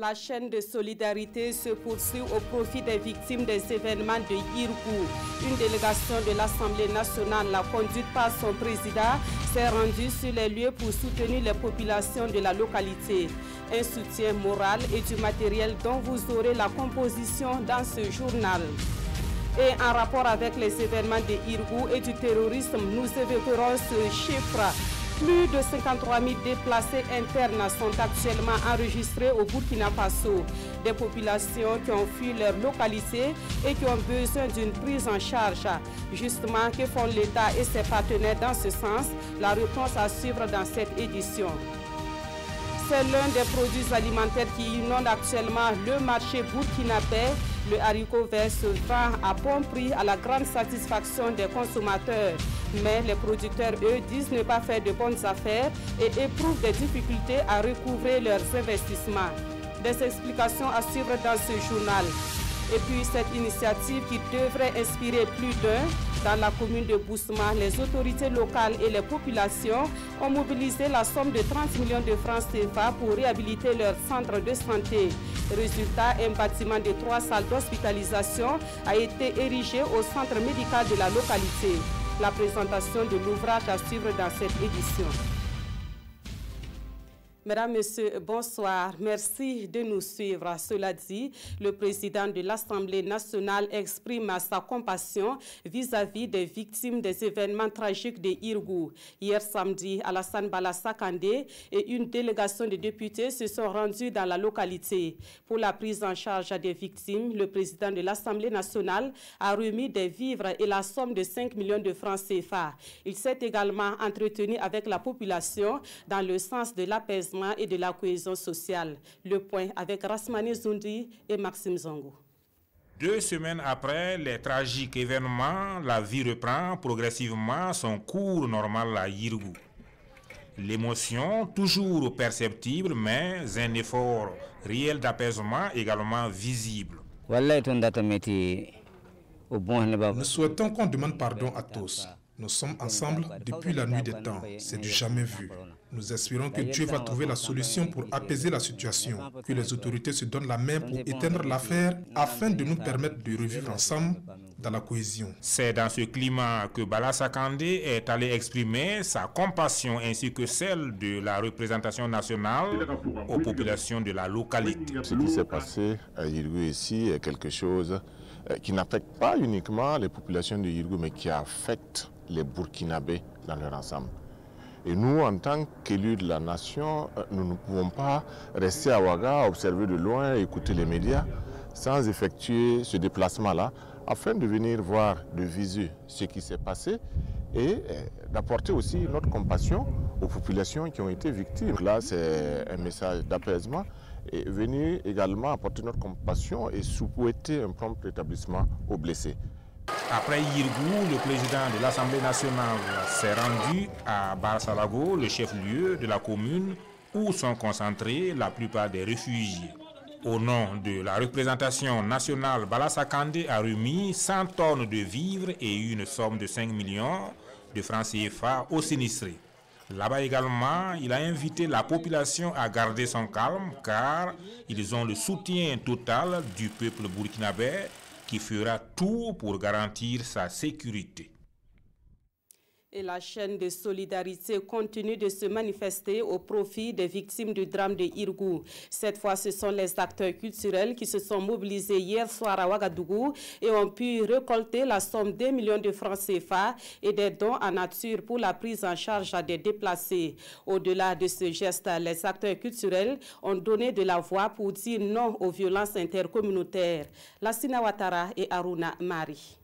La chaîne de solidarité se poursuit au profit des victimes des événements de Yirgou. Une délégation de l'Assemblée nationale, conduite par son président, s'est rendue sur les lieux pour soutenir les populations de la localité. Un soutien moral et du matériel dont vous aurez la composition dans ce journal. Et en rapport avec les événements de Yirgou et du terrorisme, nous évoquerons ce chiffre. Plus de 53 000 déplacés internes sont actuellement enregistrés au Burkina Faso. Des populations qui ont fui leur localité et qui ont besoin d'une prise en charge. Justement, que font l'État et ses partenaires dans ce sens? La réponse à suivre dans cette édition. C'est l'un des produits alimentaires qui inonde actuellement le marché burkinabé. Le haricot vert se vend à bon prix à la grande satisfaction des consommateurs. Mais les producteurs, eux, disent ne pas faire de bonnes affaires et éprouvent des difficultés à recouvrer leurs investissements. Des explications à suivre dans ce journal. Et puis cette initiative qui devrait inspirer plus d'un. Dans la commune de Bousma, les autorités locales et les populations ont mobilisé la somme de 30 millions de francs CFA pour réhabiliter leur centre de santé. Résultat, un bâtiment de 3 salles d'hospitalisation a été érigé au centre médical de la localité. La présentation de l'ouvrage à suivre dans cette édition. Mesdames, Messieurs, bonsoir. Merci de nous suivre. Cela dit, le président de l'Assemblée nationale exprime sa compassion vis-à-vis des victimes des événements tragiques de Yirgou. Hier samedi, Alassane Bala Kandé et une délégation de députés se sont rendus dans la localité. Pour la prise en charge des victimes, le président de l'Assemblée nationale a remis des vivres et la somme de 5 millions de francs CFA. Il s'est également entretenu avec la population dans le sens de l'apaisement et de la cohésion sociale. Le point avec Rasmani Zoundi et Maxime Zongo. 2 semaines après les tragiques événements, la vie reprend progressivement son cours normal à Yirgou. L'émotion, toujours perceptible, mais un effort réel d'apaisement également visible. Nous souhaitons qu'on demande pardon à tous. Nous sommes ensemble depuis la nuit des temps. C'est du jamais vu. Nous espérons que Dieu va trouver la solution pour apaiser la situation, que les autorités se donnent la main pour éteindre l'affaire afin de nous permettre de revivre ensemble dans la cohésion. C'est dans ce climat que Bala Kandé est allé exprimer sa compassion ainsi que celle de la représentation nationale aux populations de la localité. Ce qui s'est passé à Yirgou ici est quelque chose qui n'affecte pas uniquement les populations de Yirgou, mais qui affecte les Burkinabés dans leur ensemble. Et nous, en tant qu'élus de la nation, nous ne pouvons pas rester à Ouaga, observer de loin, écouter les médias, sans effectuer ce déplacement-là, afin de venir voir de visu ce qui s'est passé et d'apporter aussi notre compassion aux populations qui ont été victimes. Là, c'est un message d'apaisement et venir également apporter notre compassion et souhaiter un prompt rétablissement aux blessés. Après Yirgou, le président de l'Assemblée nationale s'est rendu à Barsalago, le chef-lieu de la commune, où sont concentrés la plupart des réfugiés. Au nom de la représentation nationale, Bala Kandé a remis 100 tonnes de vivres et une somme de 5 millions de francs CFA aux sinistrés. Là-bas également, il a invité la population à garder son calme car ils ont le soutien total du peuple burkinabé qui fera tout pour garantir sa sécurité. Et la chaîne de solidarité continue de se manifester au profit des victimes du drame de Yirgou. Cette fois, ce sont les acteurs culturels qui se sont mobilisés hier soir à Ouagadougou et ont pu récolter la somme d'1 million de francs CFA et des dons en nature pour la prise en charge des déplacés. Au-delà de ce geste, les acteurs culturels ont donné de la voix pour dire non aux violences intercommunautaires. Lassina Ouattara et Aruna Mari.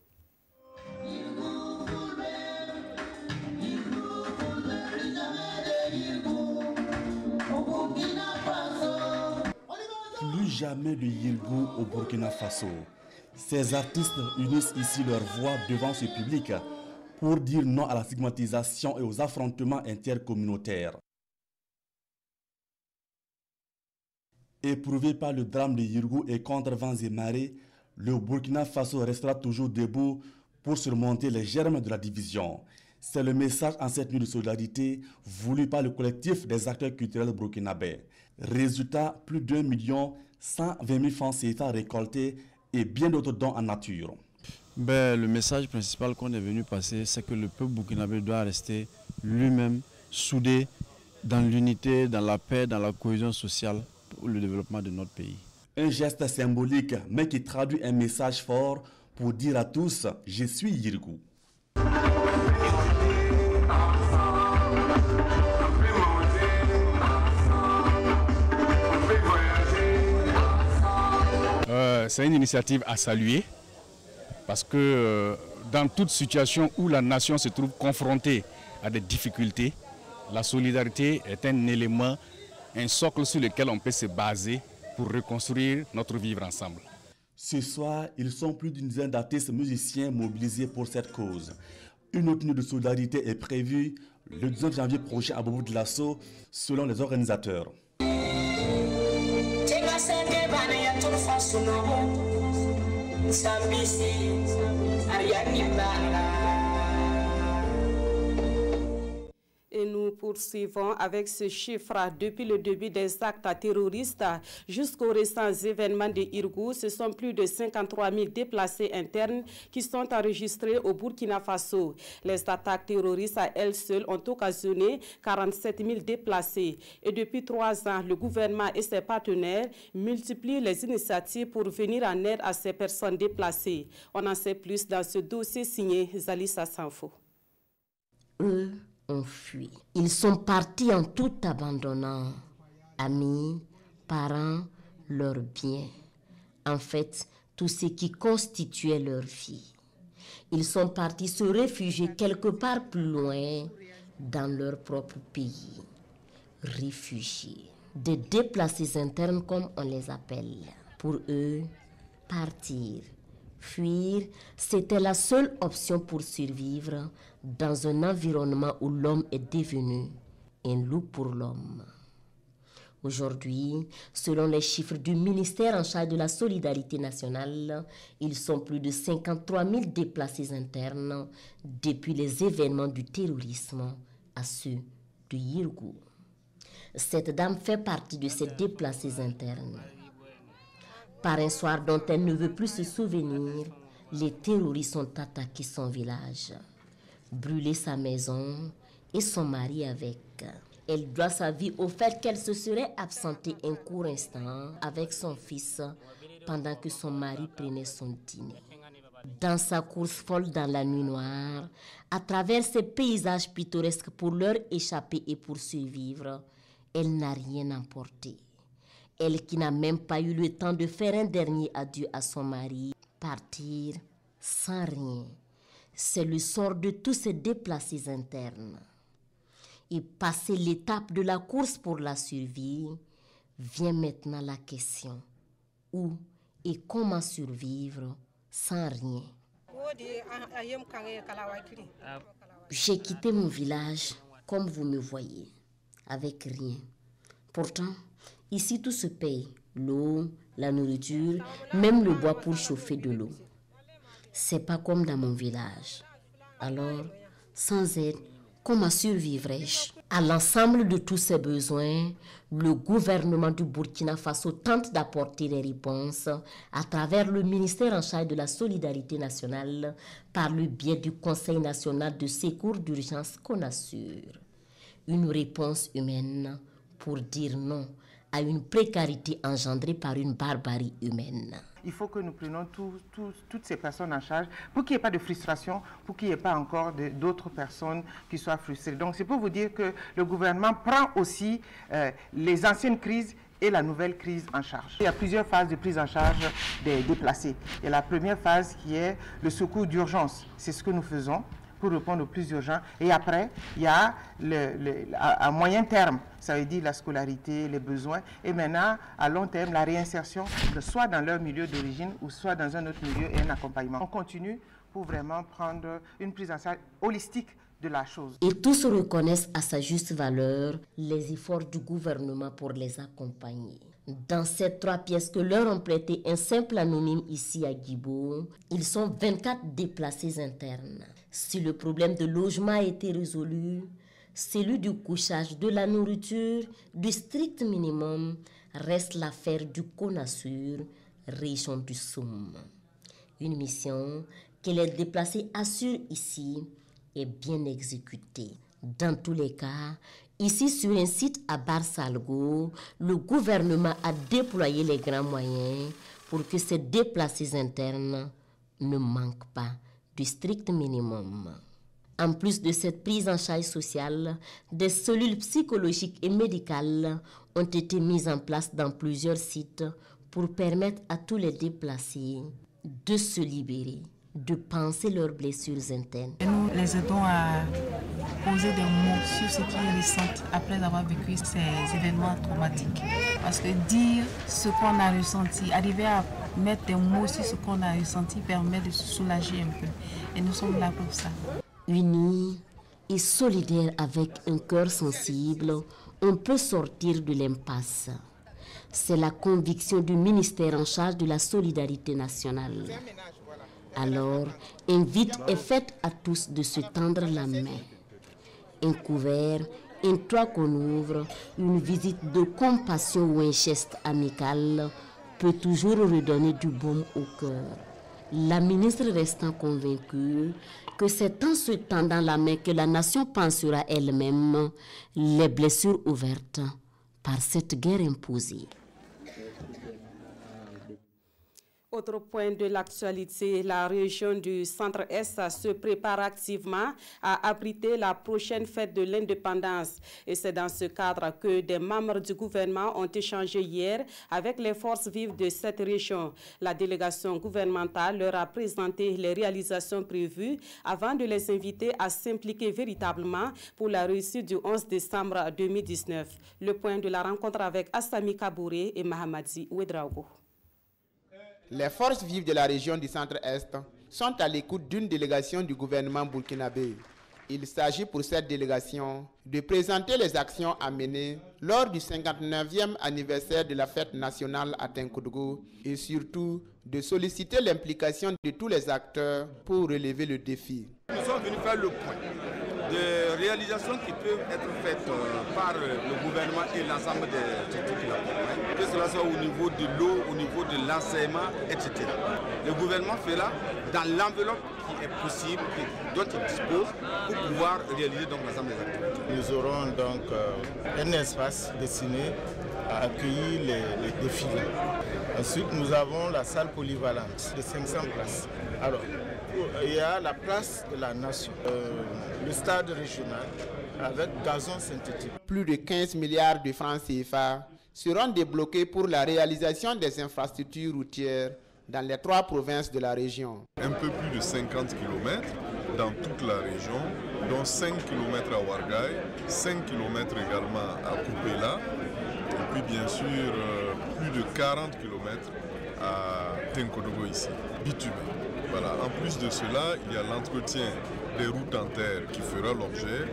Plus jamais de Yirgou au Burkina Faso. Ces artistes unissent ici leur voix devant ce public pour dire non à la stigmatisation et aux affrontements intercommunautaires. Éprouvé par le drame de Yirgou et contre vents et marées, le Burkina Faso restera toujours debout pour surmonter les germes de la division. C'est le message en cette nuit de solidarité voulu par le collectif des acteurs culturels burkinabés. Résultat, plus d'1 120 000 francs CFA récoltés et bien d'autres dons en nature. Le message principal qu'on est venu passer, c'est que le peuple burkinabé doit rester lui-même soudé dans l'unité, dans la paix, dans la cohésion sociale pour le développement de notre pays. Un geste symbolique, mais qui traduit un message fort pour dire à tous « Je suis Yirgou ». C'est une initiative à saluer parce que dans toute situation où la nation se trouve confrontée à des difficultés, la solidarité est un élément, un socle sur lequel on peut se baser pour reconstruire notre vivre ensemble. Ce soir, ils sont plus d'une dizaine d'artistes musiciens mobilisés pour cette cause. Une autre nuit de solidarité est prévue le 19 janvier prochain à Bobo de Lasso, selon les organisateurs. Et nous poursuivons avec ce chiffre. Depuis le début des actes terroristes jusqu'aux récents événements de Yirgou, ce sont plus de 53 000 déplacés internes qui sont enregistrés au Burkina Faso. Les attaques terroristes à elles seules ont occasionné 47 000 déplacés. Et depuis 3 ans, le gouvernement et ses partenaires multiplient les initiatives pour venir en aide à ces personnes déplacées. On en sait plus dans ce dossier signé Zalissa Sanfo. Ont fui. Ils sont partis en tout abandonnant amis, parents, leurs biens. En fait, tout ce qui constituait leur vie. Ils sont partis se réfugier quelque part plus loin dans leur propre pays. Réfugiés, des déplacés internes comme on les appelle. Pour eux, partir, fuir, c'était la seule option pour survivre dans un environnement où l'homme est devenu un loup pour l'homme. Aujourd'hui, selon les chiffres du ministère en charge de la solidarité nationale, ils sont plus de 53 000 déplacés internes depuis les événements du terrorisme à ceux de Yirgou. Cette dame fait partie de ces déplacés internes. Par un soir dont elle ne veut plus se souvenir, les terroristes ont attaqué son village, brûlé sa maison et son mari avec. Elle doit sa vie au fait qu'elle se serait absentée un court instant avec son fils pendant que son mari prenait son dîner. Dans sa course folle dans la nuit noire, à travers ces paysages pittoresques pour leur échapper et pour survivre, elle n'a rien emporté. Elle qui n'a même pas eu le temps de faire un dernier adieu à son mari, partir sans rien. C'est le sort de tous ces déplacés internes. Et passer l'étape de la course pour la survie, vient maintenant la question. Où et comment survivre sans rien? J'ai quitté mon village, comme vous me voyez, avec rien. Pourtant, ici tout se paye. L'eau, la nourriture, même le bois pour chauffer de l'eau. C'est pas comme dans mon village. Alors, sans aide, comment survivrai-je? À l'ensemble de tous ces besoins, le gouvernement du Burkina Faso tente d'apporter des réponses à travers le ministère en charge de la solidarité nationale par le biais du Conseil national de secours d'urgence CONASUR. Une réponse humaine pour dire non à une précarité engendrée par une barbarie humaine. Il faut que nous prenions toutes ces personnes en charge pour qu'il n'y ait pas de frustration, pour qu'il n'y ait pas encore d'autres personnes qui soient frustrées. Donc c'est pour vous dire que le gouvernement prend aussi les anciennes crises et la nouvelle crise en charge. Il y a plusieurs phases de prise en charge des déplacés. Il y a la première phase qui est le secours d'urgence. C'est ce que nous faisons pour répondre aux plus urgents. Et après, il y a à moyen terme, ça veut dire la scolarité, les besoins. Et maintenant, à long terme, la réinsertion, soit dans leur milieu d'origine ou soit dans un autre milieu et un accompagnement. On continue pour vraiment prendre une prise en charge holistique de la chose. Et tous reconnaissent à sa juste valeur les efforts du gouvernement pour les accompagner. Dans ces 3 pièces que leur ont prêté un simple anonyme ici à Guibo, ils sont 24 déplacés internes. Si le problème de logement a été résolu, celui du couchage, de la nourriture, du strict minimum reste l'affaire du Konasur, région du Soum. Une mission que les déplacés assurent ici est bien exécutée. Dans tous les cas, ici sur un site à Barsalgo, le gouvernement a déployé les grands moyens pour que ces déplacés internes ne manquent pas du strict minimum. En plus de cette prise en charge sociale, des cellules psychologiques et médicales ont été mises en place dans plusieurs sites pour permettre à tous les déplacés de se libérer, de penser leurs blessures internes. Et nous les aidons à poser des mots sur ce qu'ils ressentent après avoir vécu ces événements traumatiques. Parce que dire ce qu'on a ressenti, arriver à mettre des mots sur ce qu'on a ressenti permet de se soulager un peu. Et nous sommes là pour ça. Unis et solidaires avec un cœur sensible, on peut sortir de l'impasse. C'est la conviction du ministère en charge de la solidarité nationale. Alors, invite est faite à tous de se tendre la main. Un couvert, un toit qu'on ouvre, une visite de compassion ou un geste amical peut toujours redonner du baume au cœur. La ministre restant convaincue que c'est en se tendant la main que la nation pensera elle-même les blessures ouvertes par cette guerre imposée. Autre point de l'actualité, la région du Centre-Est se prépare activement à abriter la prochaine fête de l'indépendance. Et c'est dans ce cadre que des membres du gouvernement ont échangé hier avec les forces vives de cette région. La délégation gouvernementale leur a présenté les réalisations prévues avant de les inviter à s'impliquer véritablement pour la réussite du 11 décembre 2019. Le point de la rencontre avec Assami Kabouré et Mahamadzi Ouedraogo. Les forces vives de la région du Centre-Est sont à l'écoute d'une délégation du gouvernement burkinabé. Il s'agit pour cette délégation de présenter les actions à mener lors du 59e anniversaire de la fête nationale à Tinkoudgou et surtout de solliciter l'implication de tous les acteurs pour relever le défi. Nous sommes venus faire le point des réalisations qui peuvent être faites par le gouvernement et l'ensemble des structures qui l'accompagnent, que cela soit au niveau de l'eau, au niveau de l'enseignement, etc. Le gouvernement fait là dans l'enveloppe qui est possible, dont il dispose, pour pouvoir réaliser donc l'ensemble des activités. Nous aurons donc un espace destiné à accueillir les défilés. Ensuite, nous avons la salle polyvalente de 500 places. Alors, il y a la place de la nation, le stade régional avec gazon synthétique. Plus de 15 milliards de francs CFA seront débloqués pour la réalisation des infrastructures routières dans les 3 provinces de la région. Un peu plus de 50 km dans toute la région, dont 5 km à Ouarghaï, 5 km également à Koupela, et puis bien sûr plus de 40 km à Tinkoudgou ici, bitumé. Voilà. En plus de cela, il y a l'entretien des routes en terre qui fera l'objet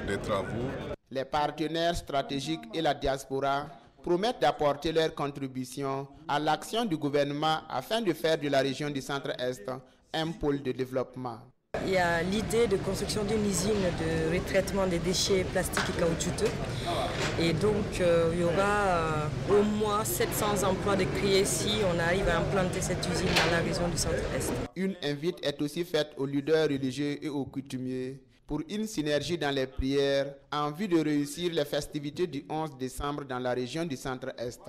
des travaux. Les partenaires stratégiques et la diaspora promettent d'apporter leur contribution à l'action du gouvernement afin de faire de la région du Centre-Est un pôle de développement. Il y a l'idée de construction d'une usine de retraitement des déchets plastiques et caoutchouteux. Et donc, il y aura au moins 700 emplois de créer si on arrive à implanter cette usine dans la région du Centre-Est. Une invite est aussi faite aux leaders religieux et aux coutumiers pour une synergie dans les prières en vue de réussir les festivités du 11 décembre dans la région du Centre-Est.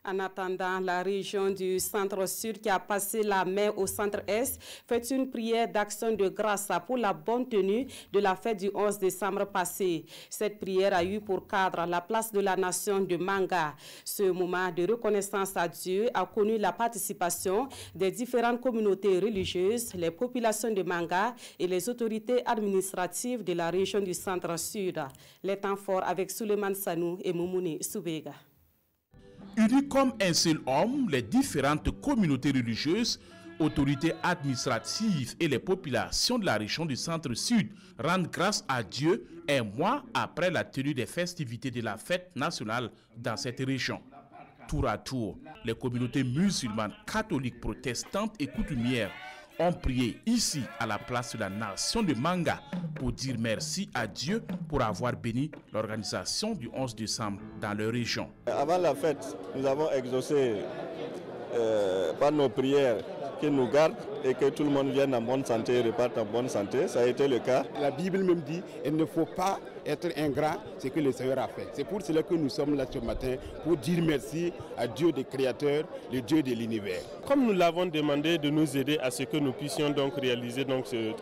En attendant, la région du Centre-Sud qui a passé la main au Centre-Est fait une prière d'action de grâce pour la bonne tenue de la fête du 11 décembre passé. Cette prière a eu pour cadre la place de la nation de Manga. Ce moment de reconnaissance à Dieu a connu la participation des différentes communautés religieuses, les populations de Manga et les autorités administratives de la région du Centre-Sud. Les temps forts avec Suleiman Sanou et Moumouni Soubega. Unis comme un seul homme, les différentes communautés religieuses, autorités administratives et les populations de la région du Centre-Sud rendent grâce à Dieu un mois après la tenue des festivités de la fête nationale dans cette région. Tour à tour, les communautés musulmanes, catholiques, protestantes et coutumières ont prié ici à la place de la nation de Manga pour dire merci à Dieu pour avoir béni l'organisation du 11 décembre dans leur région. Avant la fête, nous avons exaucé par nos prières qu'il nous garde et que tout le monde vienne en bonne santé et reparte en bonne santé. Ça a été le cas. La Bible même dit qu'il ne faut pas être ingrat, ce que le Seigneur a fait. C'est pour cela que nous sommes là ce matin, pour dire merci à Dieu des créateurs, le Dieu de l'univers. Comme nous l'avons demandé de nous aider à ce que nous puissions donc réaliser,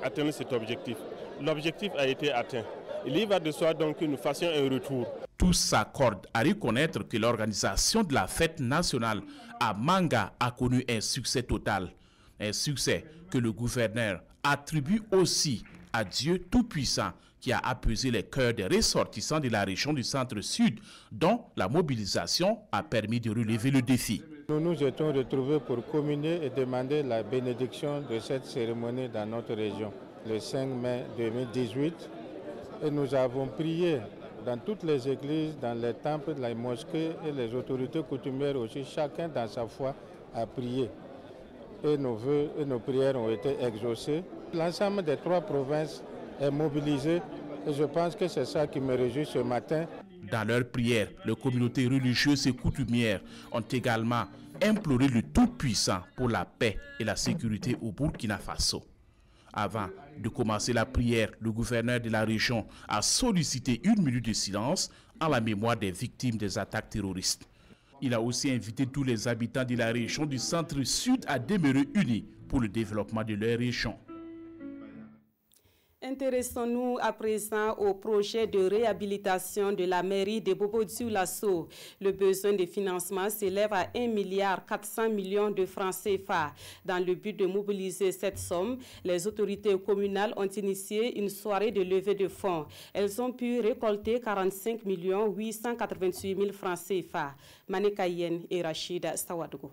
atteindre cet objectif. L'objectif a été atteint. Il y va de soi donc que nous fassions un retour. Tous s'accordent à reconnaître que l'organisation de la fête nationale à Manga a connu un succès total. Un succès que le gouverneur attribue aussi à Dieu Tout-Puissant qui a apaisé les cœurs des ressortissants de la région du Centre-Sud dont la mobilisation a permis de relever le défi. Nous nous étions retrouvés pour communier et demander la bénédiction de cette cérémonie dans notre région le 5 mai 2018 et nous avons prié dans toutes les églises, dans les temples, les mosquées et les autorités coutumières aussi, chacun dans sa foi a prié. Et nos vœux et nos prières ont été exaucés. L'ensemble des 3 provinces est mobilisé et je pense que c'est ça qui me réjouit ce matin. Dans leurs prières, les communautés religieuses et coutumières ont également imploré le Tout-Puissant pour la paix et la sécurité au Burkina Faso. Avant de commencer la prière, le gouverneur de la région a sollicité 1 minute de silence en la mémoire des victimes des attaques terroristes. Il a aussi invité tous les habitants de la région du Centre-Sud à demeurer unis pour le développement de leur région. Intéressons-nous à présent au projet de réhabilitation de la mairie de Bobo-Dioulasso. Le besoin de financement s'élève à 1,4 milliard de francs CFA. Dans le but de mobiliser cette somme, les autorités communales ont initié une soirée de levée de fonds. Elles ont pu récolter 45 888 000 francs CFA. Manekayen et Rachida Sawadougou.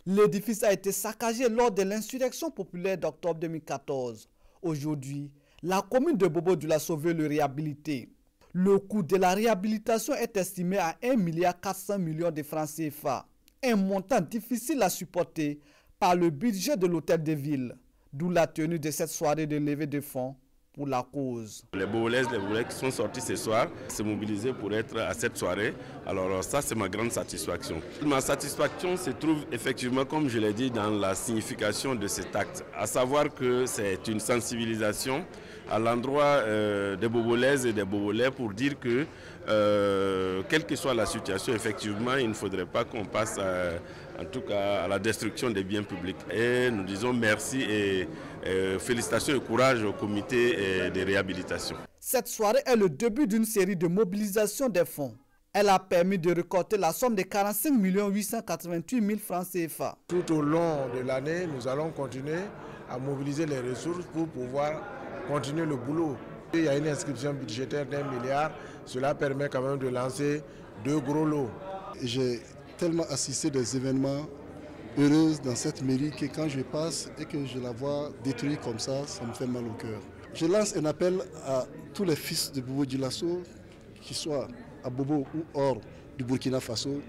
L'édifice a été saccagé lors de l'insurrection populaire d'octobre 2014. Aujourd'hui, la commune de Bobo-Dioulasso veut le réhabiliter. Le coût de la réhabilitation est estimé à 1,4 milliard de francs CFA, un montant difficile à supporter par le budget de l'hôtel de ville, d'où la tenue de cette soirée de levée de fonds pour la cause. Les Bobolaises qui sont sortis ce soir se mobiliser pour être à cette soirée. Alors ça, c'est ma grande satisfaction. Ma satisfaction se trouve effectivement, comme je l'ai dit, dans la signification de cet acte. À savoir que c'est une sensibilisation à l'endroit des Bobolaises et des Bobolais pour dire que, quelle que soit la situation, effectivement, il ne faudrait pas qu'on passe en tout cas à la destruction des biens publics. Et nous disons merci et félicitations et courage au comité de réhabilitation. Cette soirée est le début d'une série de mobilisation des fonds. Elle a permis de récolter la somme de 45 888 000 francs CFA. Tout au long de l'année, nous allons continuer à mobiliser les ressources pour pouvoir continuer le boulot. Il y a une inscription budgétaire d'1 milliard. Cela permet quand même de lancer 2 gros lots. J'ai tellement assisté des événements heureux dans cette mairie que quand je passe et que je la vois détruite comme ça me fait mal au cœur. Je lance un appel à tous les fils de Bobo-Dioulasso, qu'ils soient à Bobo ou hors du Burkina Faso,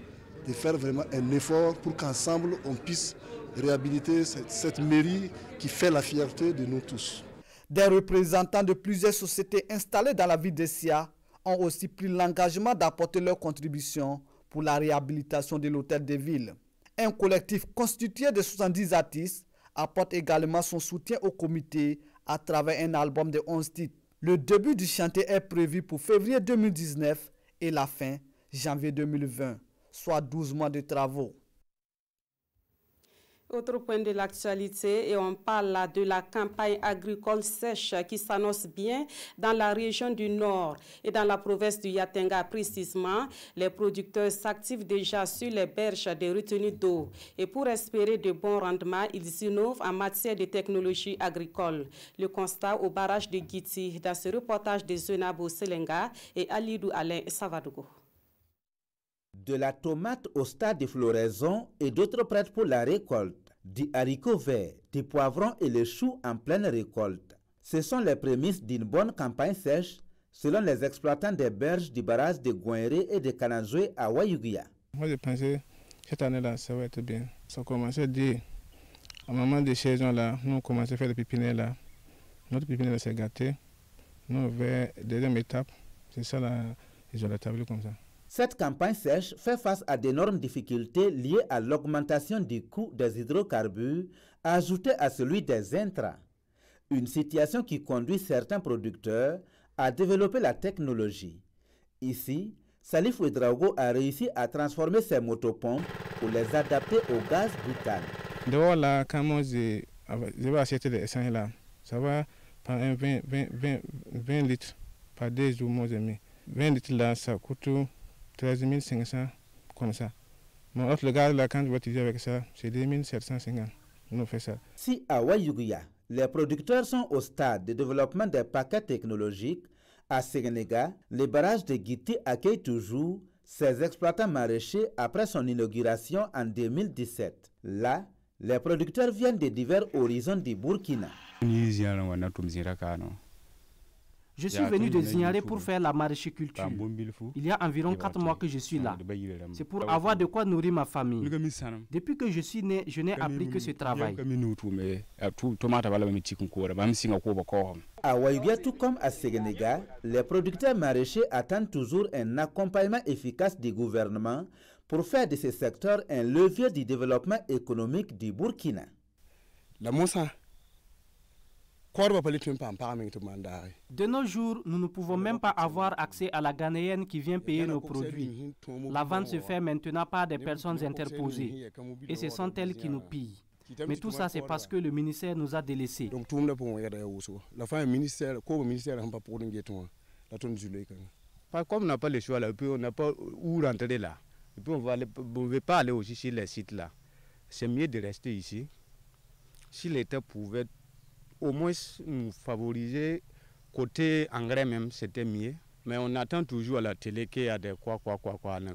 de faire vraiment un effort pour qu'ensemble on puisse réhabiliter cette mairie qui fait la fierté de nous tous. Des représentants de plusieurs sociétés installées dans la ville de Sia ont aussi pris l'engagement d'apporter leur contribution pour la réhabilitation de l'hôtel de ville. Un collectif constitué de 70 artistes apporte également son soutien au comité à travers un album de 11 titres. Le début du chantier est prévu pour février 2019 et la fin janvier 2020, soit 12 mois de travaux. Autre point de l'actualité, et on parle là de la campagne agricole sèche qui s'annonce bien dans la région du Nord et dans la province du Yatenga précisément. Les producteurs s'activent déjà sur les berges des retenues d'eau et pour espérer de bons rendements, ils innovent en matière de technologie agricole. Le constat au barrage de Guiti dans ce reportage de Zenabo Selenga et Alidou Alain Savadougou. De la tomate au stade de floraison et d'autres prêtes pour la récolte, du haricot vert, des poivrons et les choux en pleine récolte. Ce sont les prémices d'une bonne campagne sèche selon les exploitants des berges du barrage de Gouinré et de Kanazoué à Wayuguia. Moi, je pensais que cette année-là, ça va être bien. Ça commençait à dire, À un moment de saison, là, nous on commençait à faire le pépinière là. Notre pépinière s'est gâtée. Nous, vers la deuxième étape, c'est ça là, ils ont rétabli comme ça. Cette campagne sèche fait face à d'énormes difficultés liées à l'augmentation du coût des hydrocarbures, ajoutée à celui des intrants. Une situation qui conduit certains producteurs à développer la technologie. Ici, Salif Ouedraogo a réussi à transformer ses motopompes pour les adapter au gaz butane. Dehors là, quand moi je vais acheter des essences là, ça va par 20 litres par 2 jours, moi j'ai mis. 20 litres là, ça coûte 13 500 comme ça. Mais le gaz là, quand je vais utiliser avec ça, c'est 2 750. On fait ça. Si à Wayuguya, les producteurs sont au stade de développement des paquets technologiques, à Sénégal, le barrage de Guiti accueille toujours ses exploitants maraîchers après son inauguration en 2017. Là, les producteurs viennent de divers horizons du Burkina. Je suis venu de Zignaré pour faire la maraîchiculture. Il y a environ 4 mois que je suis là. C'est pour avoir de quoi nourrir ma famille. Depuis que je suis né, je n'ai appris que ce travail. À Wayuguya, tout comme à Sénégal, les producteurs maraîchers attendent toujours un accompagnement efficace du gouvernement pour faire de ce secteur un levier du développement économique du Burkina. De nos jours, nous ne pouvons même pas avoir accès à la Ghanéenne qui vient payer nos produits. La vente se fait maintenant par des personnes interposées et ce sont elles qui nous pillent. Mais tout ça, c'est parce que le ministère nous a délaissés. Comme on n'a pas le choix, là, on n'a pas où rentrer là. Et puis on ne veut pas aller aussi sur les sites là. C'est mieux de rester ici. Si l'État pouvait au moins nous favoriser côté engrais même, c'était mieux. Mais on attend toujours à la télé qu'il y a des quoi,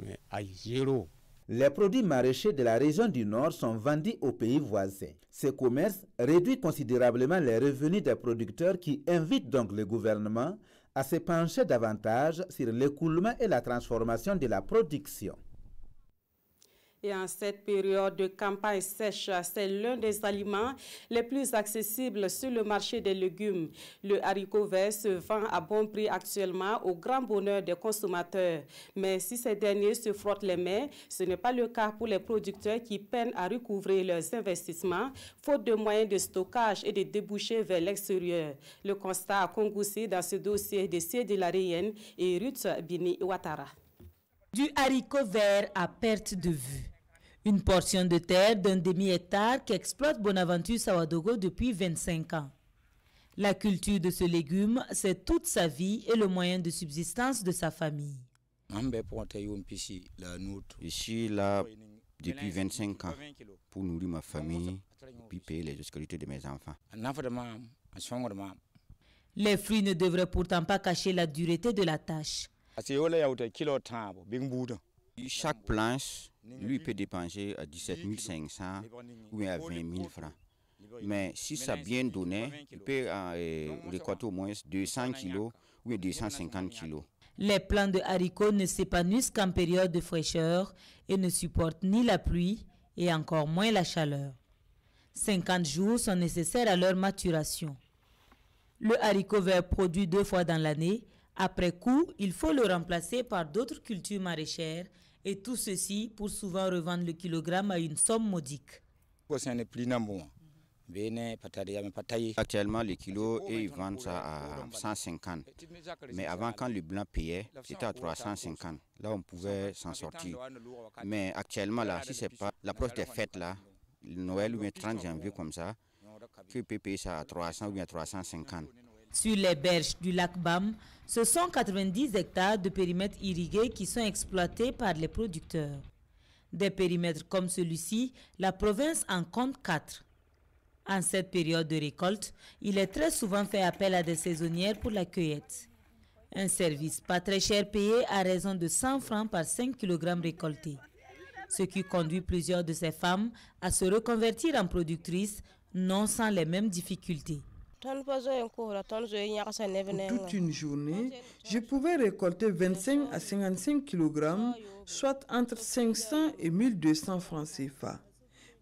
mais à zéro. Les produits maraîchers de la région du Nord sont vendus aux pays voisins. Ce commerce réduit considérablement les revenus des producteurs qui invitent donc le gouvernement à se pencher davantage sur l'écoulement et la transformation de la production. Et en cette période de campagne sèche, c'est l'un des aliments les plus accessibles sur le marché des légumes. Le haricot vert se vend à bon prix actuellement au grand bonheur des consommateurs. Mais si ces derniers se frottent les mains, ce n'est pas le cas pour les producteurs qui peinent à recouvrer leurs investissements, faute de moyens de stockage et de débouchés vers l'extérieur. Le constat a congoussi dans ce dossier de Sié de la Rayenne et Ruth Bini Ouattara. Du haricot vert à perte de vue. Une portion de terre d'un demi-hectare qu'exploite Bonaventure Sawadogo depuis 25 ans. La culture de ce légume, c'est toute sa vie et le moyen de subsistance de sa famille. Je suis là depuis 25 ans pour nourrir ma famille et puis payer les scolarités de mes enfants. Les fruits ne devraient pourtant pas cacher la dureté de la tâche. Chaque planche, lui, peut dépenser à 17 500 ou à 20 000 francs. Mais si ça a bien donné, il peut récolter au moins 200 kilos ou 250 kilos. Les plants de haricots ne s'épanouissent qu'en période de fraîcheur et ne supportent ni la pluie et encore moins la chaleur. 50 jours sont nécessaires à leur maturation. Le haricot vert produit 2 fois dans l'année. Après coup, il faut le remplacer par d'autres cultures maraîchères et tout ceci pour souvent revendre le kilogramme à une somme modique. Actuellement, le kilo, ils vendent ça à 150. Mais avant, quand le blanc payait, c'était à 350. Là, on pouvait s'en sortir. Mais actuellement, là, si ce n'est pas l'approche des fêtes, là, Noël ou bien 30 janvier comme ça, tu peux payer ça à 300 ou bien 350. Sur les berges du lac Bam, ce sont 90 hectares de périmètres irrigués qui sont exploités par les producteurs. Des périmètres comme celui-ci, la province en compte 4. En cette période de récolte, il est très souvent fait appel à des saisonnières pour la cueillette. Un service pas très cher payé à raison de 100 francs par 5 kg récoltés. Ce qui conduit plusieurs de ces femmes à se reconvertir en productrices, non sans les mêmes difficultés. En toute une journée, je pouvais récolter 25 à 55 kg, soit entre 500 et 1200 francs CFA.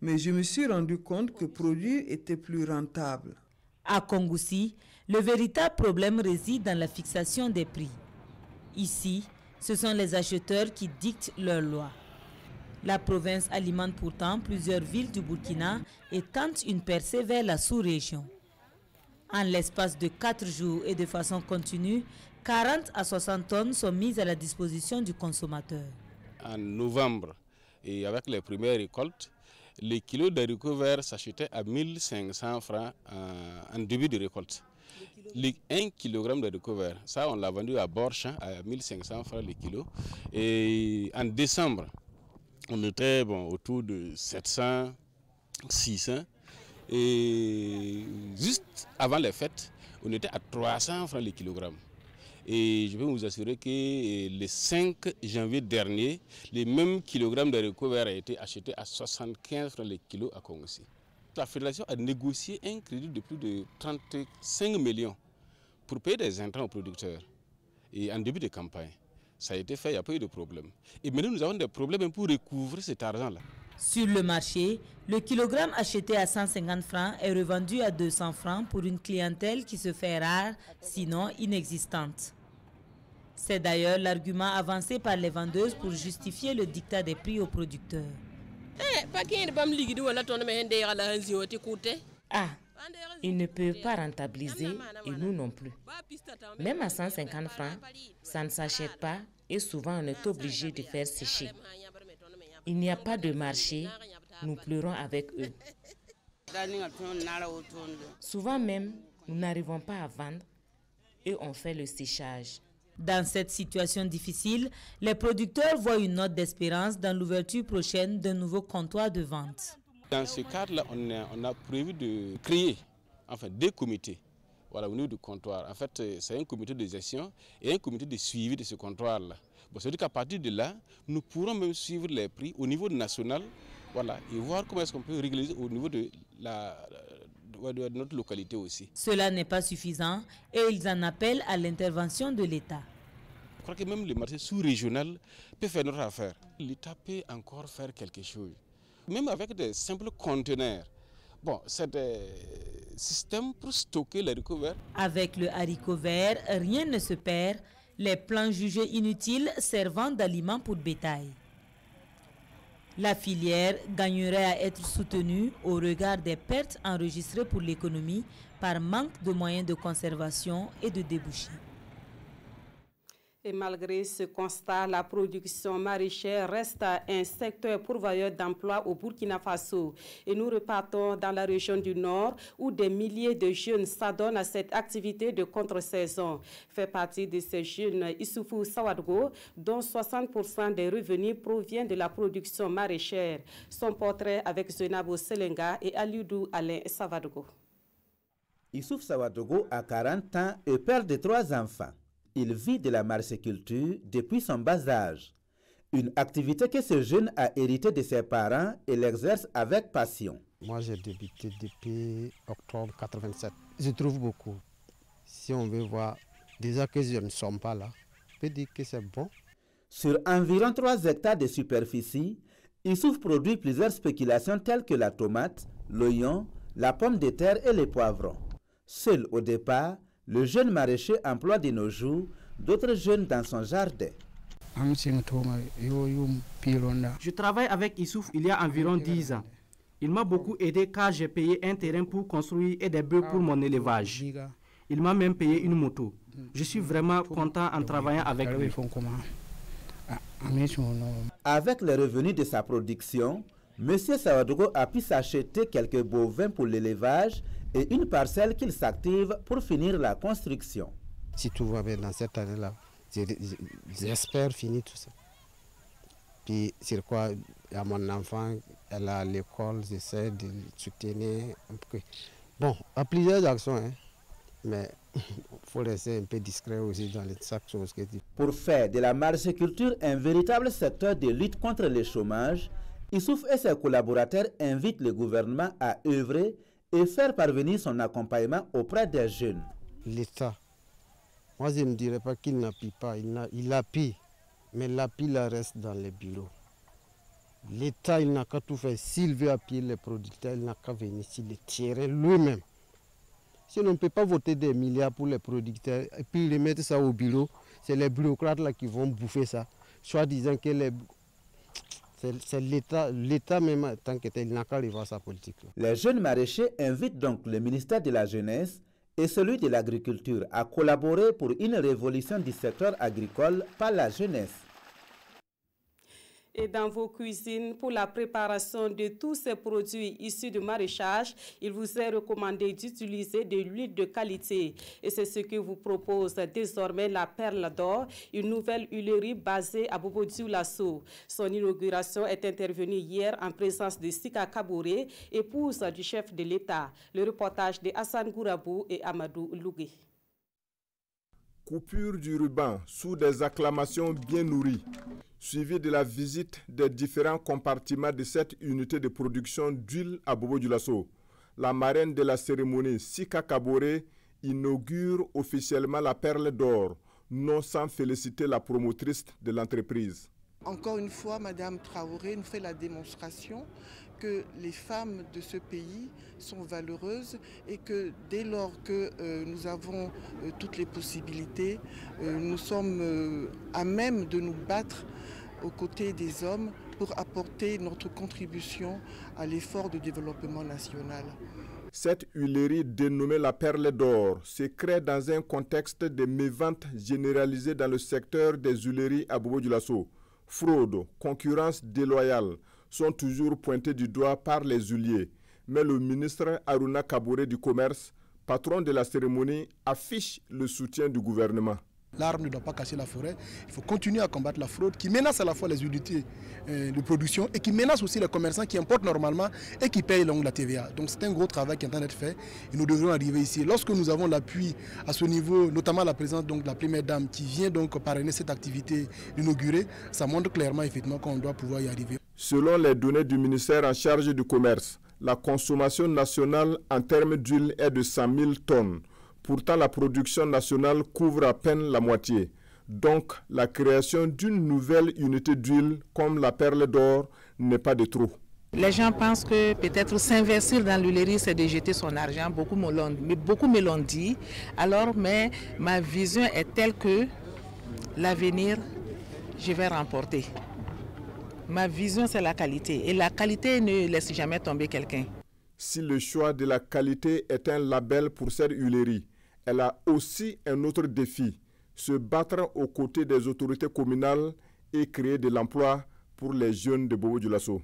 mais je me suis rendu compte que produire était plus rentable. À Kongoussi, le véritable problème réside dans la fixation des prix. Ici, ce sont les acheteurs qui dictent leurs lois. La province alimente pourtant plusieurs villes du Burkina et tente une percée vers la sous-région. En l'espace de 4 jours et de façon continue, 40 à 60 tonnes sont mises à la disposition du consommateur. En novembre, et avec les premières récoltes, les kilos d'haricots verts s'achetaient à 1500 francs en début de récolte. 1 kg d'haricots verts, ça on l'a vendu à Borchamp à 1500 francs le kilo. Et en décembre, on était autour de 700, 600. Et juste avant les fêtes, on était à 300 francs le kilogramme. Et je peux vous assurer que le 5 janvier dernier, les mêmes kilogrammes d'haricots verts ont été achetés à 75 francs le kilo à Kongoussi. La fédération a négocié un crédit de plus de 35 millions pour payer des intrants aux producteurs. Et en début de campagne, ça a été fait, il n'y a pas eu de problème. Et maintenant, nous avons des problèmes pour recouvrer cet argent-là. Sur le marché, le kilogramme acheté à 150 francs est revendu à 200 francs pour une clientèle qui se fait rare, sinon inexistante. C'est d'ailleurs l'argument avancé par les vendeuses pour justifier le dictat des prix aux producteurs. Ah, ils ne peuvent pas rentabiliser et nous non plus. Même à 150 francs, ça ne s'achète pas et souvent on est obligé de faire sécher. Il n'y a pas de marché, nous pleurons avec eux. Souvent même, nous n'arrivons pas à vendre et on fait le séchage. Dans cette situation difficile, les producteurs voient une note d'espérance dans l'ouverture prochaine d'un nouveau comptoir de vente. Dans ce cadre-là, on a prévu de créer des comités au niveau du comptoir. En fait, c'est un comité de gestion et un comité de suivi de ce comptoir-là. C'est-à-dire qu'à partir de là, nous pourrons même suivre les prix au niveau national et voir comment est-ce qu'on peut régulariser au niveau de notre localité aussi. Cela n'est pas suffisant et ils en appellent à l'intervention de l'État. Je crois que même le marché sous-régional peut faire notre affaire. L'État peut encore faire quelque chose. Même avec des simples conteneurs. C'est des systèmes pour stocker les haricots verts. Avec le haricot vert, rien ne se perd. Les plants jugés inutiles servant d'aliments pour bétail. La filière gagnerait à être soutenue au regard des pertes enregistrées pour l'économie par manque de moyens de conservation et de débouchés. Et malgré ce constat, la production maraîchère reste un secteur pourvoyeur d'emplois au Burkina Faso. Et nous repartons dans la région du Nord où des milliers de jeunes s'adonnent à cette activité de contre-saison. Fait partie de ces jeunes Issoufou Sawadgo, dont 60% des revenus proviennent de la production maraîchère. Son portrait avec Zenabo Selenga et Aliudou Alain Sawadgo. Issouf Sawadgo a 40 ans et père de 3 enfants. Il vit de la marciculture depuis son bas âge, une activité que ce jeune a héritée de ses parents et l'exerce avec passion. Moi, j'ai débuté depuis octobre 87. Je trouve beaucoup. Si on veut voir, déjà que je ne suis pas là, je peux dire que c'est bon. Sur environ 3 hectares de superficie, Issouf produit plusieurs spéculations telles que la tomate, l'oignon, la pomme de terre et les poivrons. Seul au départ, le jeune maraîcher emploie de nos jours d'autres jeunes dans son jardin. Je travaille avec Issouf il y a environ 10 ans. Il m'a beaucoup aidé car j'ai payé un terrain pour construire et des bœufs pour mon élevage. Il m'a même payé une moto. Je suis vraiment content en travaillant avec lui. Avec les revenus de sa production, M. Sawadgo a pu s'acheter quelques bovins pour l'élevage et une parcelle qu'il s'active pour finir la construction. Si tout va bien dans cette année-là, j'espère finir tout ça. Puis sur quoi, il y a mon enfant, elle a l'école, j'essaie de soutenir un peu. Bon, à plusieurs actions, mais il faut rester un peu discret aussi dans chaque chose que tu... Pour faire de la marciculture un véritable secteur de lutte contre le chômage, Issouf et ses collaborateurs invitent le gouvernement à œuvrer et faire parvenir son accompagnement auprès des jeunes. L'État, moi je ne dirais pas qu'il n'appuie pas, il appuie, mais l'appui là reste dans les bureaux. L'État, il n'a qu'à tout faire. S'il veut appuyer les producteurs, il n'a qu'à venir ici les tirer lui-même. Si on ne peut pas voter des milliards pour les producteurs et puis remettre ça au bureau, c'est les bureaucrates là qui vont bouffer ça, soit disant que c'est l'État même tant que tel, il n'a qu'à revoir sa politique. Les jeunes maraîchers invitent donc le ministère de la Jeunesse et celui de l'Agriculture à collaborer pour une révolution du secteur agricole par la jeunesse. Et dans vos cuisines, pour la préparation de tous ces produits issus du maraîchage, il vous est recommandé d'utiliser de l'huile de qualité. Et c'est ce que vous propose désormais la Perle d'Or, une nouvelle huilerie basée à Bobo-Dioulasso. Son inauguration est intervenue hier en présence de Sika Kaboré, épouse du chef de l'État. Le reportage de Hassan Gourabou et Amadou Lougué. Coupure du ruban sous des acclamations bien nourries, suivi de la visite des différents compartiments de cette unité de production d'huile à Bobo-Dioulasso. La marraine de la cérémonie, Sika Kaboré, inaugure officiellement la Perle d'Or, non sans féliciter la promotrice de l'entreprise. Encore une fois, Madame Traoré nous fait la démonstration que les femmes de ce pays sont valeureuses et que dès lors que nous avons toutes les possibilités, nous sommes à même de nous battre aux côtés des hommes pour apporter notre contribution à l'effort de développement national. Cette huilerie dénommée la Perle d'Or se crée dans un contexte de mévente généralisée dans le secteur des huileries à Bobo-Dioulasso. Fraude, concurrence déloyale sont toujours pointés du doigt par les huiliers. Mais le ministre Aruna Kaboré du Commerce, patron de la cérémonie, affiche le soutien du gouvernement. L'arbre ne doit pas casser la forêt. Il faut continuer à combattre la fraude qui menace à la fois les unités de production et qui menace aussi les commerçants qui importent normalement et qui payent la TVA. Donc c'est un gros travail qui est en train d'être fait et nous devrons arriver ici. Lorsque nous avons l'appui à ce niveau, notamment la présence donc, de la première dame qui vient donc parrainer cette activité inaugurée, ça montre clairement effectivement qu'on doit pouvoir y arriver. Selon les données du ministère en charge du commerce, la consommation nationale en termes d'huile est de 100 000 tonnes. Pourtant, la production nationale couvre à peine la moitié. Donc, la création d'une nouvelle unité d'huile comme la Perle d'Or n'est pas de trop. Les gens pensent que peut-être s'investir dans l'huilerie, c'est de jeter son argent. Beaucoup me l'ont dit. Alors, mais ma vision est telle que l'avenir, je vais remporter. Ma vision, c'est la qualité. Et la qualité ne laisse jamais tomber quelqu'un. Si le choix de la qualité est un label pour cette huilerie, elle a aussi un autre défi, se battre aux côtés des autorités communales et créer de l'emploi pour les jeunes de Bobo-Dioulasso.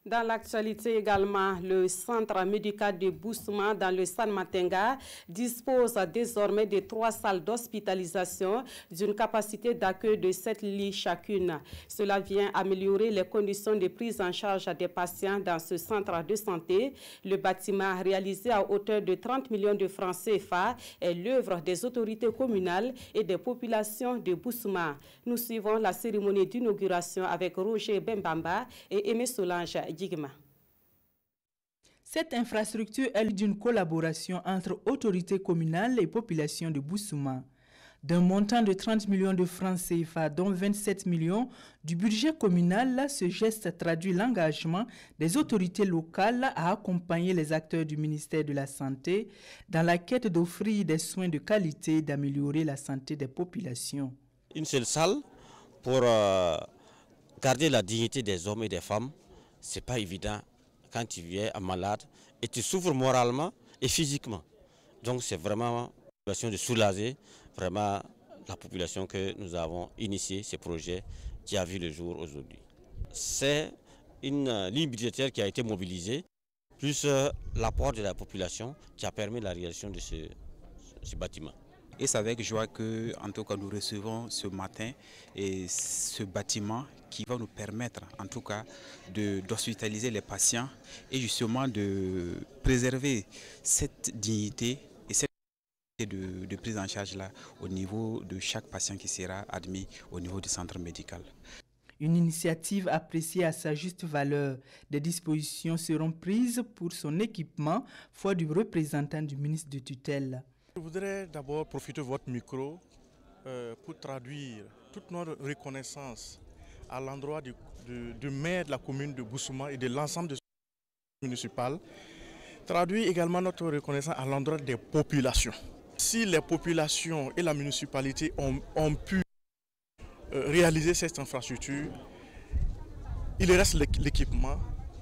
Dans l'actualité également, le centre médical de Boussouma dans le San Matenga dispose désormais de 3 salles d'hospitalisation d'une capacité d'accueil de 7 lits chacune. Cela vient améliorer les conditions de prise en charge des patients dans ce centre de santé. Le bâtiment réalisé à hauteur de 30 millions de francs CFA est l'œuvre des autorités communales et des populations de Boussouma. Nous suivons la cérémonie d'inauguration avec Roger Bembamba et Aimé Solange. Cette infrastructure est d'une collaboration entre autorités communales et populations de Boussouma. D'un montant de 30 millions de francs CFA, dont 27 millions du budget communal, ce geste traduit l'engagement des autorités locales à accompagner les acteurs du ministère de la Santé dans la quête d'offrir des soins de qualité et d'améliorer la santé des populations. Une seule salle pour garder la dignité des hommes et des femmes. C'est pas évident quand tu viens malade et tu souffres moralement et physiquement. Donc c'est vraiment une question de soulager vraiment la population que nous avons initié ce projet qui a vu le jour aujourd'hui. C'est une ligne budgétaire qui a été mobilisée, plus l'apport de la population qui a permis la réalisation de ce bâtiment. Et c'est avec joie que, en tout cas, nous recevons ce matin et ce bâtiment qui va nous permettre, en tout cas, d'hospitaliser les patients et justement de préserver cette dignité et cette de prise en charge là au niveau de chaque patient qui sera admis au niveau du centre médical. Une initiative appréciée à sa juste valeur. Des dispositions seront prises pour son équipement, foi du représentant du ministre de tutelle. Je voudrais d'abord profiter de votre micro pour traduire toute notre reconnaissance à l'endroit du maire de la commune de Bousouma et de l'ensemble de la municipale traduit également notre reconnaissance à l'endroit des populations. Si les populations et la municipalité ont pu réaliser cette infrastructure, il reste l'équipement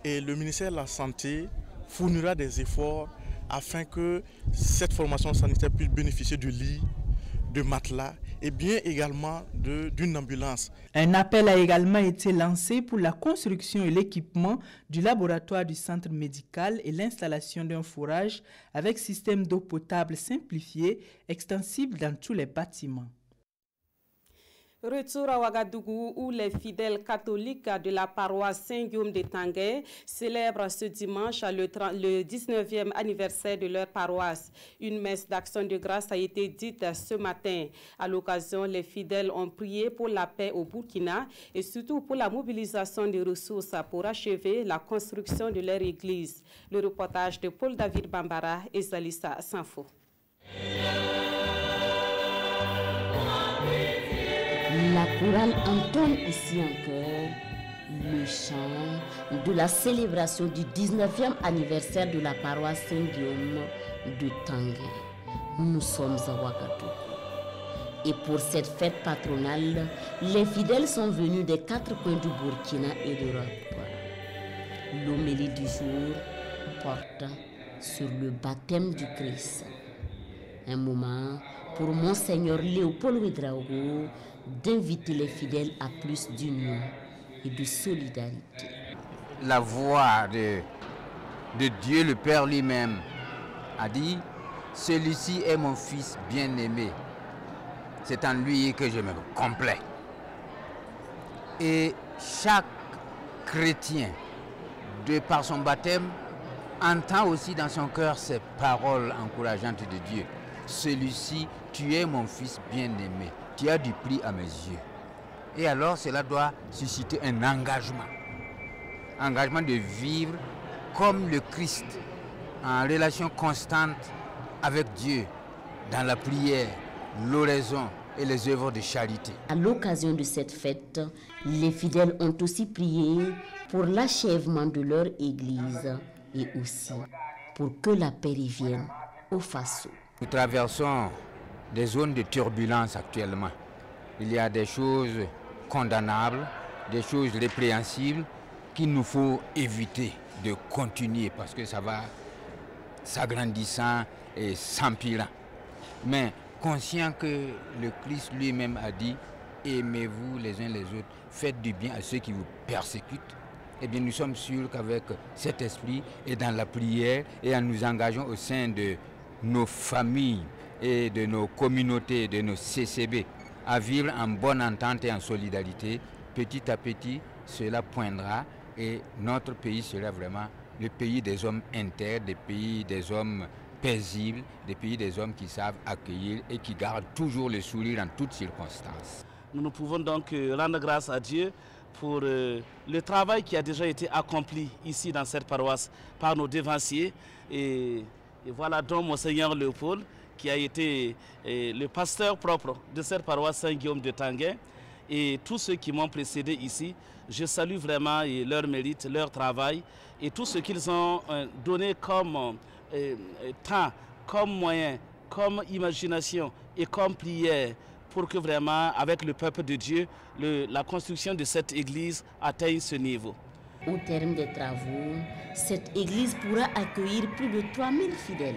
et le ministère de la Santé fournira des efforts afin que cette formation sanitaire puisse bénéficier de lits, de matelas et bien également d'une ambulance. Un appel a également été lancé pour la construction et l'équipement du laboratoire du centre médical et l'installation d'un forage avec système d'eau potable simplifié, extensible dans tous les bâtiments. Retour à Ouagadougou où les fidèles catholiques de la paroisse Saint-Guillaume de Tanguay célèbrent ce dimanche le 19e anniversaire de leur paroisse. Une messe d'action de grâce a été dite ce matin. À l'occasion, les fidèles ont prié pour la paix au Burkina et surtout pour la mobilisation des ressources pour achever la construction de leur église. Le reportage de Paul David Bambara et Zalissa Sanfo. La chorale entonne ici en chœur le chant de la célébration du 19e anniversaire de la paroisse Saint-Guillaume de Tanguay. Nous sommes à Ouagadougou. Et pour cette fête patronale, les fidèles sont venus des 4 coins du Burkina et d'Europe. L'homélie du jour porte sur le baptême du Christ. Un moment pour Monseigneur Léopold Ouédraogo d'inviter les fidèles à plus d'union et de solidarité. La voix de Dieu le Père lui-même a dit « Celui-ci est mon fils bien-aimé. C'est en lui que je me complais. » Et chaque chrétien, de par son baptême, entend aussi dans son cœur ces paroles encourageantes de Dieu. « Celui-ci, tu es mon fils bien-aimé. Tu as du prix à mes yeux. » Et alors cela doit susciter un engagement. Engagement de vivre comme le Christ, en relation constante avec Dieu, dans la prière, l'oraison et les œuvres de charité. À l'occasion de cette fête, les fidèles ont aussi prié pour l'achèvement de leur église et aussi pour que la paix revienne au Faso. Nous traversons des zones de turbulence actuellement. Il y a des choses condamnables, des choses répréhensibles qu'il nous faut éviter de continuer parce que ça va s'agrandissant et s'empirant. Mais conscient que le Christ lui-même a dit « Aimez-vous les uns les autres, faites du bien à ceux qui vous persécutent », eh bien nous sommes sûrs qu'avec cet esprit et dans la prière et en nous engageant au sein de nos familles et de nos communautés, de nos CCB, à vivre en bonne entente et en solidarité, petit à petit, cela poindra et notre pays sera vraiment le pays des hommes intègres, des pays des hommes paisibles, des pays des hommes qui savent accueillir et qui gardent toujours le sourire en toutes circonstances. Nous pouvons donc rendre grâce à Dieu pour le travail qui a déjà été accompli ici dans cette paroisse par nos devanciers. Et voilà donc Monseigneur Léopold, qui a été le pasteur propre de cette paroisse Saint-Guillaume de Tanguay. Et tous ceux qui m'ont précédé ici, je salue vraiment leur mérite, leur travail et tout ce qu'ils ont donné comme temps, comme moyen, comme imagination et comme prière pour que vraiment, avec le peuple de Dieu, la construction de cette église atteigne ce niveau. Au terme des travaux, cette église pourra accueillir plus de 3000 fidèles.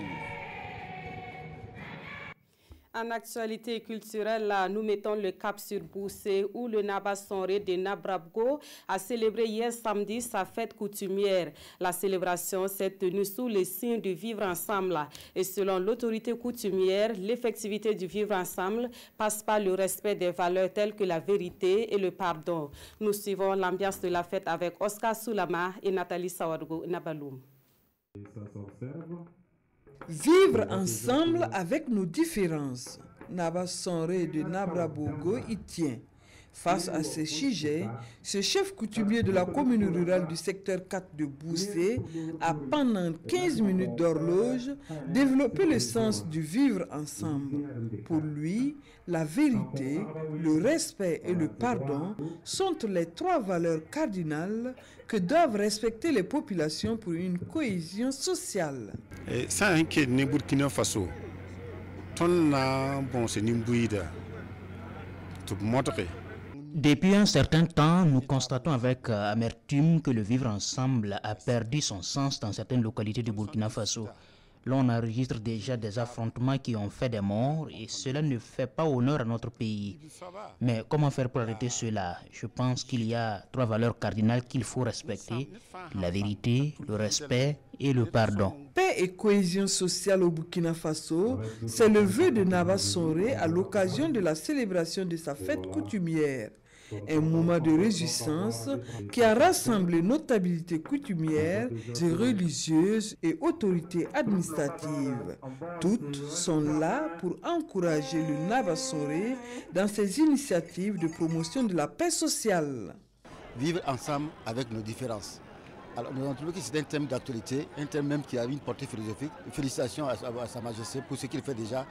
En actualité culturelle, nous mettons le cap sur Boussé où le Naba Sonré de Nabrabgo a célébré hier samedi sa fête coutumière. La célébration s'est tenue sous le signe du vivre ensemble. Et selon l'autorité coutumière, l'effectivité du vivre ensemble passe par le respect des valeurs telles que la vérité et le pardon. Nous suivons l'ambiance de la fête avec Oscar Soulama et Nathalie Sawadgo Nabaloum. Vivre ensemble avec nos différences. Naba Sonré de Nabrabogo y tient. Face à ces sujets, ce chef coutumier de la commune rurale du secteur 4 de Boussé a pendant 15 minutes d'horloge développé le sens du vivre ensemble. Pour lui, la vérité, le respect et le pardon sont les 3 valeurs cardinales que doivent respecter les populations pour une cohésion sociale. Depuis un certain temps, nous constatons avec amertume que le vivre ensemble a perdu son sens dans certaines localités du Burkina Faso. L'on enregistre déjà des affrontements qui ont fait des morts et cela ne fait pas honneur à notre pays. Mais comment faire pour arrêter cela? Je pense qu'il y a 3 valeurs cardinales qu'il faut respecter: la vérité, le respect et le pardon. Paix et cohésion sociale au Burkina Faso, c'est le vœu de Naba Sonré à l'occasion de la célébration de sa fête coutumière. Un moment de réjouissance qui a rassemblé notabilités coutumières, religieuses et autorités administratives. Toutes sont là pour encourager le Naba Sonré dans ses initiatives de promotion de la paix sociale. Vivre ensemble avec nos différences. Alors, nous avons trouvé que c'est un thème d'actualité, un thème même qui a une portée philosophique. Félicitations à Sa Majesté pour ce qu'il fait déjà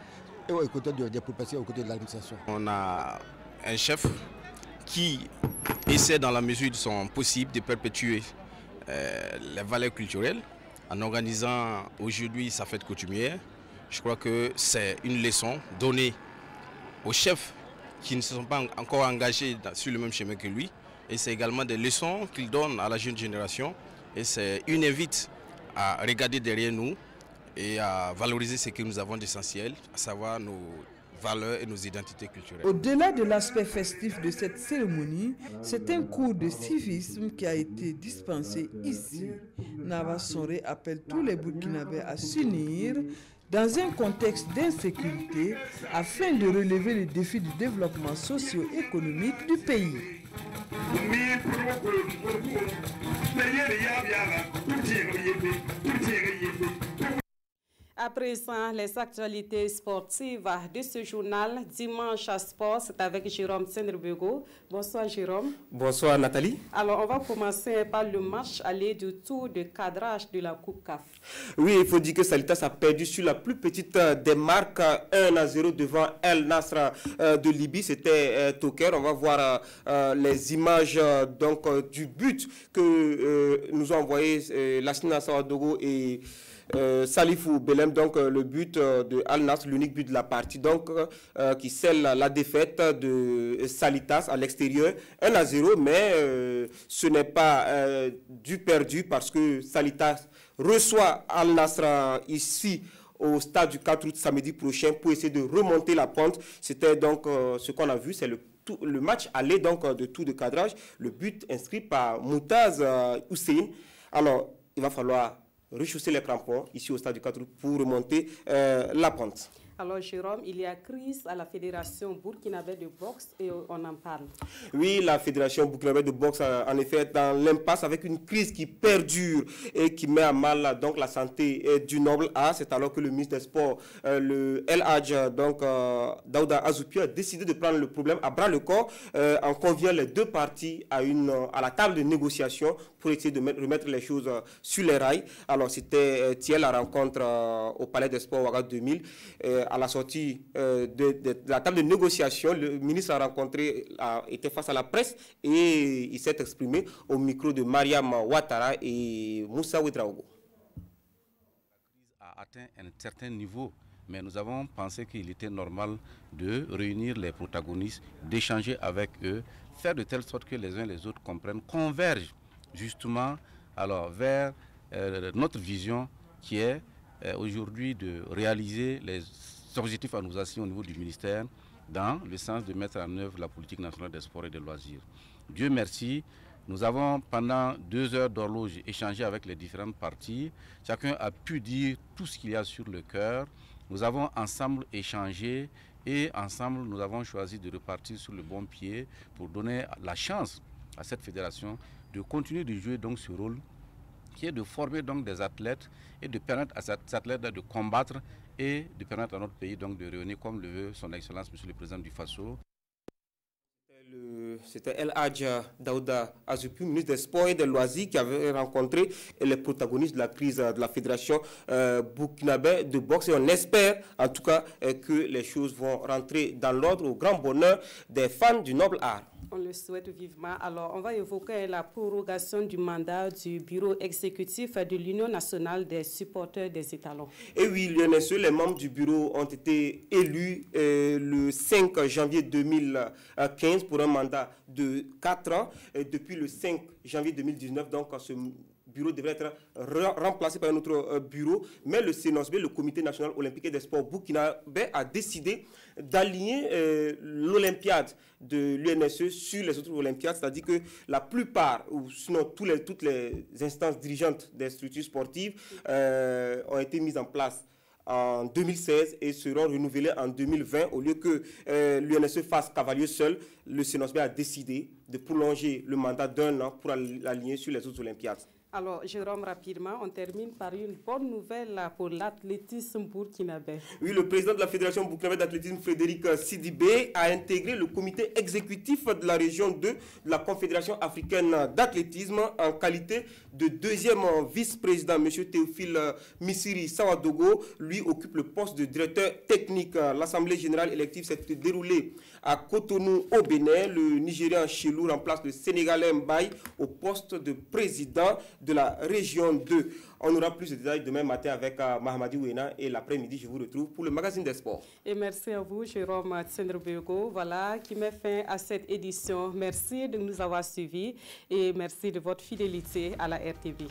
et aux côtés des populations, aux côtés de l'administration. On a un chef qui essaie dans la mesure de son possible de perpétuer les valeurs culturelles en organisant aujourd'hui sa fête coutumière. Je crois que c'est une leçon donnée aux chefs qui ne se sont pas encore engagés sur le même chemin que lui. Et c'est également des leçons qu'il donne à la jeune génération. Et c'est une invite à regarder derrière nous et à valoriser ce que nous avons d'essentiel, à savoir nos valeurs et nos identités culturelles. Au-delà de l'aspect festif de cette cérémonie, c'est un cours de civisme qui a été dispensé ici. Naba Sonré appelle tous les Burkinabés à s'unir dans un contexte d'insécurité afin de relever les défis du développement socio-économique du pays. À présent, les actualités sportives de ce journal. Dimanche à Sport, c'est avec Jérôme Sendrebego. Bonsoir Jérôme. Bonsoir Nathalie. Alors, on va commencer par le match aller du tour de cadrage de la Coupe CAF. Oui, il faut dire que Salitas a perdu sur la plus petite des marques, 1-0 devant El Nasra de Libye. C'était Toker. On va voir les images donc, du but que nous ont envoyé Lassina Sawadogo et Salifou Belem, donc le but de Al Nassr, l'unique but de la partie, donc qui scelle la défaite de Salitas à l'extérieur, 1-0, mais ce n'est pas du perdu parce que Salitas reçoit Al Nassr ici au stade du 4 août samedi prochain pour essayer de remonter la pente. C'était donc ce qu'on a vu, c'est le match aller donc de tour de cadrage, le but inscrit par Moutaz Hussein. Alors, il va falloir rechausser les crampons ici au stade du 4 août pour remonter la pente. Alors Jérôme, il y a crise à la fédération burkinabé de boxe et on en parle. Oui, la fédération burkinabé de boxe en effet est dans l'impasse avec une crise qui perdure et qui met à mal donc la santé du noble A. C'est alors que le ministre des Sports, le El Hadj, donc Daouda Azoupi, a décidé de prendre le problème à bras le corps en conviant les deux parties à la table de négociation pour essayer de remettre les choses sur les rails. Alors c'était hier la rencontre au Palais des Sports Ouaga 2000. À la sortie de la table de négociation, le ministre était face à la presse et il s'est exprimé au micro de Mariam Ouattara et Moussa Ouedraogo. A atteint un certain niveau, mais nous avons pensé qu'il était normal de réunir les protagonistes, d'échanger avec eux, faire de telle sorte que les uns et les autres comprennent, convergent justement alors, vers notre vision qui est aujourd'hui de réaliser les objectifs à nous assigner au niveau du ministère dans le sens de mettre en œuvre la politique nationale des sports et des loisirs. Dieu merci, nous avons pendant 2 heures d'horloge échangé avec les différentes parties. Chacun a pu dire tout ce qu'il y a sur le cœur. Nous avons ensemble échangé et ensemble nous avons choisi de repartir sur le bon pied pour donner la chance à cette fédération de continuer de jouer donc ce rôle qui est de former donc des athlètes et de permettre à ces athlètes de combattre et de permettre à notre pays donc de réunir comme le veut son Excellence Monsieur le Président du Faso. Le c'était El Hadj Daouda Azupu, ministre des Sports et des Loisirs, qui avait rencontré les protagonistes de la crise de la fédération burkinabé de boxe. Et on espère en tout cas que les choses vont rentrer dans l'ordre au grand bonheur des fans du noble art. On le souhaite vivement. Alors, on va évoquer la prorogation du mandat du bureau exécutif de l'Union nationale des supporters des étalons. Et oui, l'UNSE, les membres du bureau ont été élus le 5 janvier 2015 pour un mandat de 4 ans. Et depuis le 5 janvier 2019, donc, ce bureau devrait être remplacé par un autre bureau, mais le CNOSB, le Comité national olympique et des sports burkinabé, a décidé d'aligner l'Olympiade de l'UNSE sur les autres Olympiades, c'est-à-dire que la plupart, ou sinon toutes les instances dirigeantes des structures sportives ont été mises en place en 2016 et seront renouvelées en 2020. Au lieu que l'UNSE fasse cavalier seul, le CNOSB a décidé de prolonger le mandat d'1 an pour l'aligner sur les autres Olympiades. Alors, Jérôme, rapidement, on termine par une bonne nouvelle pour l'athlétisme burkinabé. Oui, le président de la Fédération burkinabé d'athlétisme, Frédéric Sidibé, a intégré le comité exécutif de la région 2 de la Confédération africaine d'athlétisme en qualité de deuxième vice-président. M. Théophile Missiri Sawadogo, lui, occupe le poste de directeur technique. L'Assemblée générale élective s'est déroulée à Cotonou, au Bénin. Le Nigérian Chilou remplace le Sénégalais Mbaye au poste de président de la région 2. On aura plus de détails demain matin avec Mahamadi Ouena et l'après-midi, je vous retrouve pour le magazine des sports. Et merci à vous, Jérôme Tsendrebego, voilà, qui met fin à cette édition. Merci de nous avoir suivis et merci de votre fidélité à la RTV.